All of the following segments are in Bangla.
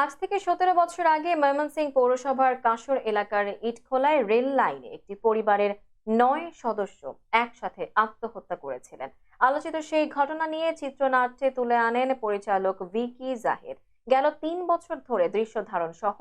আজ থেকে ১৭ বছর আগে ময়মনসিংহ পৌরসভার কাশর এলাকার ইটখোলায় রেল লাইনে একটি পরিবারের ৯ সদস্য একসাথে আত্মহত্যা করেছিলেন। আলোচিত সেই ঘটনা নিয়ে চিত্রনাট্যে তুলে আনেন পরিচালক ভিকি জাহিদ। গেল ৩ বছর ধরে দৃশ্য ধারণ সহ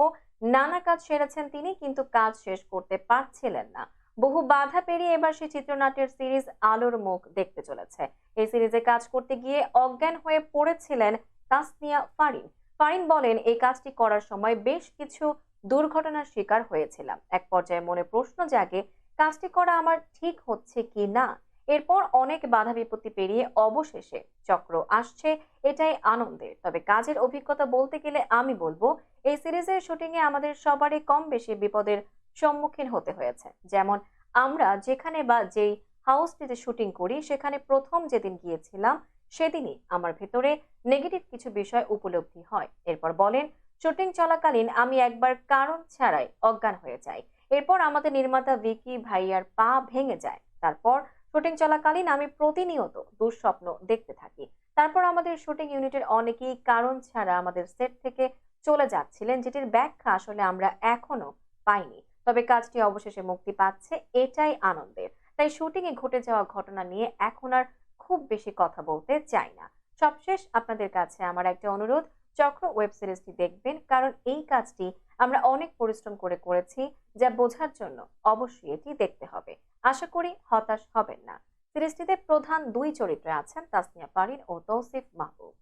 নানা কাজ সেরেছেন তিনি, কিন্তু কাজ শেষ করতে পারছিলেন না। বহু বাধা পেরিয়ে এবার সেই চিত্রনাট্যের সিরিজ আলোর মুখ দেখতে চলেছে। এই সিরিজে কাজ করতে গিয়ে অজ্ঞান হয়ে পড়েছিলেন তাসনিয়া ফারিন। ফারিন বলেন, এই কাজটি করার সময় বেশ কিছু দুর্ঘটনার শিকার হয়েছিলাম। এক পর্যায়ে মনে প্রশ্ন জাগে, কাজটি করা আমার ঠিক হচ্ছে কি না। এরপর অনেক বাধা বিপত্তি পেরিয়ে অবশেষে চক্র আসছে, এটাই আনন্দের। তবে কাজের অভিজ্ঞতা বলতে গেলে আমি বলবো, এই সিরিজের শুটিং এ আমাদের সবারই কম বেশি বিপদের সম্মুখীন হতে হয়েছে। যেমন আমরা যেখানে বা যেই হাউসটিতে শুটিং করি, সেখানে প্রথম যেদিন গিয়েছিলাম সেদিনই আমার ভেতরে নেগেটিভ কিছু বিষয় উপলব্ধি হয়। এরপর বলেন, শুটিং চলাকালীন আমি একবার কারণ ছাড়াই অজ্ঞান হয়ে যাই। এরপর আমাদের নির্মাতা ভিকি ভাইয়ার পা ভেঙে যায়। তারপর শুটিং চলাকালীন আমি প্রতিনিয়ত দুঃস্বপ্ন দেখতে থাকি। তারপর আমাদের শুটিং ইউনিটের অনেকেই কারণ ছাড়া আমাদের সেট থেকে চলে যাচ্ছিলেন, যেটির ব্যাখ্যা আসলে আমরা এখনো পাইনি। তবে কাজটি অবশেষে মুক্তি পাচ্ছে, এটাই আনন্দের। তাই শুটিং এ ঘটে যাওয়া ঘটনা নিয়ে এখন আর খুব বেশি কথা বলতে চাই না। সবশেষ আপনাদের কাছে আমার একটা অনুরোধ, চক্র ওয়েব সিরিজটি দেখবেন, কারণ এই কাজটি আমরা অনেক পরিশ্রম করে করেছি, যা বোঝার জন্য অবশ্যই এটি দেখতে হবে। আশা করি হতাশ হবেন না। সিরিজটিতে প্রধান দুই চরিত্রে আছেন তাসনিয়া পারিন ও তৌসিফ মাহবুব।